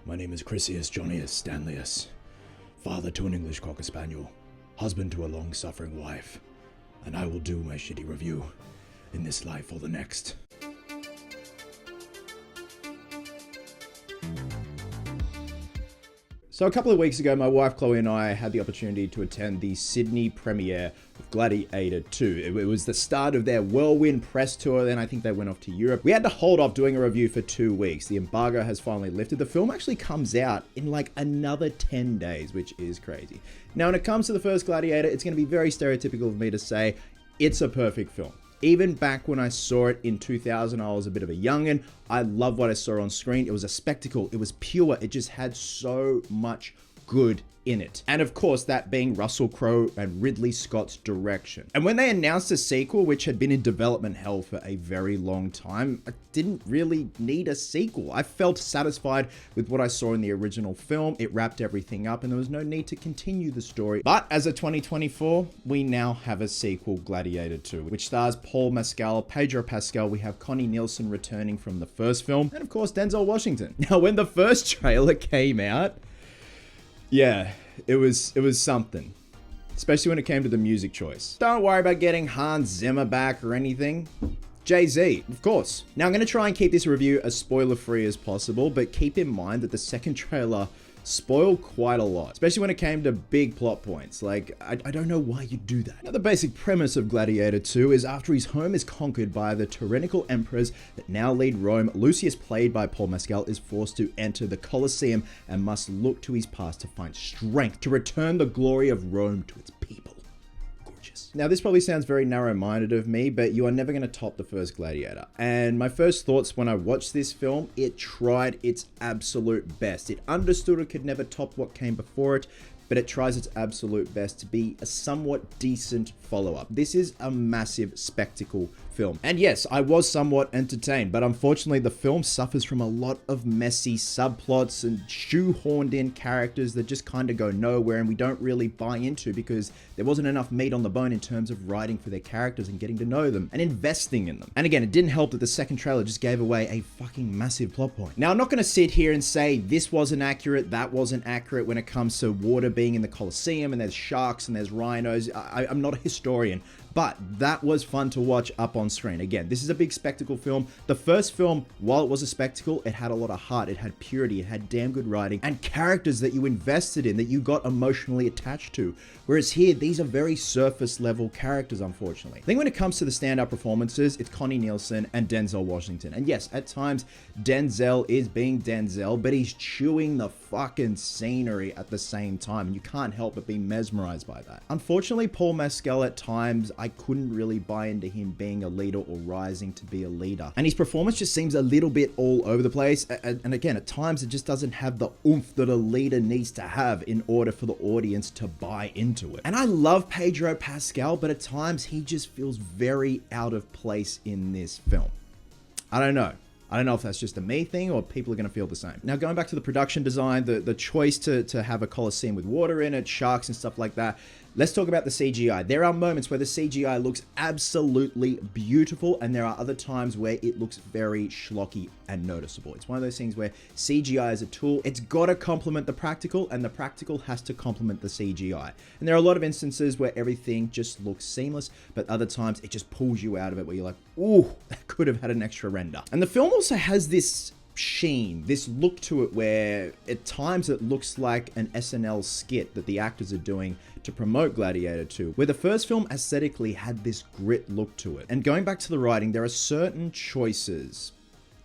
My name is Chrysius Jonius Stanlius, father to an English Cocker Spaniel, husband to a long-suffering wife, and I will do my shitty review in this life or the next. So a couple of weeks ago, my wife Chloe and I had the opportunity to attend the Sydney premiere of Gladiator II. It was the start of their whirlwind press tour, then I think they went off to Europe. We had to hold off doing a review for 2 weeks. The embargo has finally lifted. The film actually comes out in like another 10 days, which is crazy. Now, when it comes to the first Gladiator, it's going to be very stereotypical of me to say it's a perfect film. Even back when I saw it in 2000, I was a bit of a youngin'. I loved what I saw on screen. It was a spectacle. It was pure. It just had so much good in it. And of course, that being Russell Crowe and Ridley Scott's direction. And when they announced a sequel, which had been in development hell for a very long time, I didn't really need a sequel. I felt satisfied with what I saw in the original film. It wrapped everything up and there was no need to continue the story. But as of 2024, we now have a sequel, Gladiator II, which stars Paul Mescal, Pedro Pascal. We have Connie Nielsen returning from the first film, and of course, Denzel Washington. Now, when the first trailer came out, yeah, it was something, especially when it came to the music choice. Don't worry about getting Hans Zimmer back or anything. Jay-Z, of course. Now, I'm going to try and keep this review as spoiler-free as possible, but keep in mind that the second trailer spoiled quite a lot, especially when it came to big plot points. Like, I don't know why you do that. Now, the basic premise of Gladiator II is after his home is conquered by the tyrannical emperors that now lead Rome, Lucius, played by Paul Mescal, is forced to enter the Colosseum and must look to his past to find strength to return the glory of Rome to its people. Now, this probably sounds very narrow-minded of me, but you are never going to top the first Gladiator. And my first thoughts when I watched this film, it tried its absolute best. It understood it could never top what came before it, but it tries its absolute best to be a somewhat decent follow-up. This is a massive spectacle film. And yes, I was somewhat entertained, but unfortunately the film suffers from a lot of messy subplots and shoehorned in characters that just kind of go nowhere and we don't really buy into because there wasn't enough meat on the bone in terms of writing for their characters and getting to know them and investing in them. And again, it didn't help that the second trailer just gave away a fucking massive plot point. Now, I'm not going to sit here and say this wasn't accurate, that wasn't accurate when it comes to water being in the Colosseum and there's sharks and there's rhinos. I'm not a historian, but that was fun to watch up on screen. Again, this is a big spectacle film. The first film, while it was a spectacle, it had a lot of heart, it had purity, it had damn good writing, and characters that you invested in, that you got emotionally attached to. Whereas here, these are very surface level characters, unfortunately. I think when it comes to the standout performances, it's Connie Nielsen and Denzel Washington. And yes, at times, Denzel is being Denzel, but he's chewing the fucking scenery at the same time, and you can't help but be mesmerized by that. Unfortunately, Paul Mescal at times, I couldn't really buy into him being a leader or rising to be a leader. And his performance just seems a little bit all over the place. And again, at times it just doesn't have the oomph that a leader needs to have in order for the audience to buy into it. And I love Pedro Pascal, but at times he just feels very out of place in this film. I don't know if that's just a me thing or people are going to feel the same. Now, going back to the production design, the choice to have a Colosseum with water in it, sharks and stuff like that, let's talk about the CGI. There are moments where the CGI looks absolutely beautiful, and there are other times where it looks very schlocky and noticeable. It's one of those things where CGI is a tool. It's got to complement the practical, and the practical has to complement the CGI. And there are a lot of instances where everything just looks seamless, but other times it just pulls you out of it where you're like, ooh, that could have had an extra render. And the film also has this sheen, this look to it where at times it looks like an SNL skit that the actors are doing to promote Gladiator II, where the first film aesthetically had this grit look to it. And going back to the writing, there are certain choices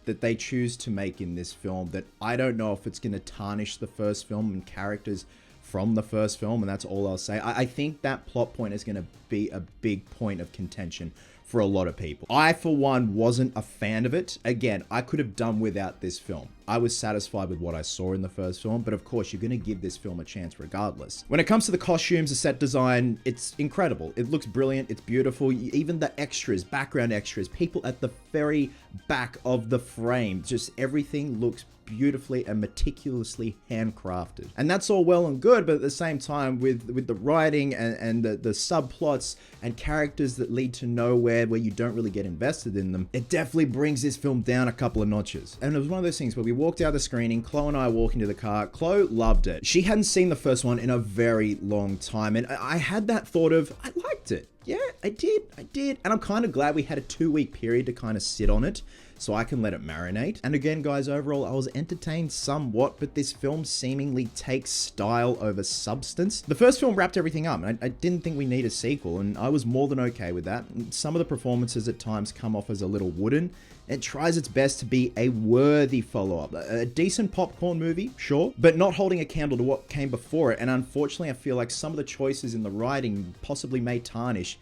that they choose to make in this film that I don't know if it's going to tarnish the first film and characters from the first film, and that's all I'll say. I think that plot point is going to be a big point of contention for a lot of people. I, for one, wasn't a fan of it. Again, I could have done without this film. I was satisfied with what I saw in the first film, but of course, you're going to give this film a chance regardless. When it comes to the costumes, the set design, it's incredible. It looks brilliant. It's beautiful. Even the extras, background extras, people at the very back of the frame, just everything looks beautifully and meticulously handcrafted. And that's all well and good, but at the same time, with the writing and the subplots and characters that lead to nowhere where you don't really get invested in them, it definitely brings this film down a couple of notches. And it was one of those things where we walked out of the screening, Chloe and I walk into the car. Chloe loved it. She hadn't seen the first one in a very long time, and I had that thought of, I liked it. Yeah, I did. And I'm kind of glad we had a 2-week period to kind of sit on it so I can let it marinate. And again, guys, overall, I was entertained somewhat, but this film seemingly takes style over substance. The first film wrapped everything up, and I didn't think we need a sequel, and I was more than okay with that. Some of the performances at times come off as a little wooden. It tries its best to be a worthy follow-up. A decent popcorn movie, sure, but not holding a candle to what came before it. And unfortunately, I feel like some of the choices in the writing possibly may tarnish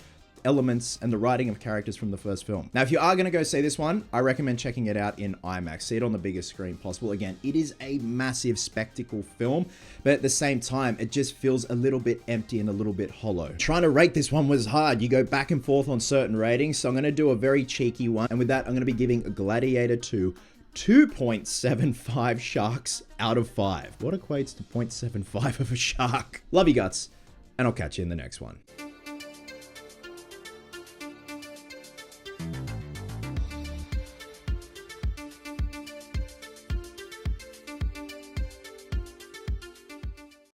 elements and the writing of characters from the first film. Now, if you are going to go see this one, I recommend checking it out in IMAX. See it on the biggest screen possible. Again, it is a massive spectacle film, but at the same time, it just feels a little bit empty and a little bit hollow. Trying to rate this one was hard. You go back and forth on certain ratings, so I'm going to do a very cheeky one. And with that, I'm going to be giving Gladiator II 2.75 sharks out of 5. What equates to 0.75 of a shark? Love you guts, and I'll catch you in the next one.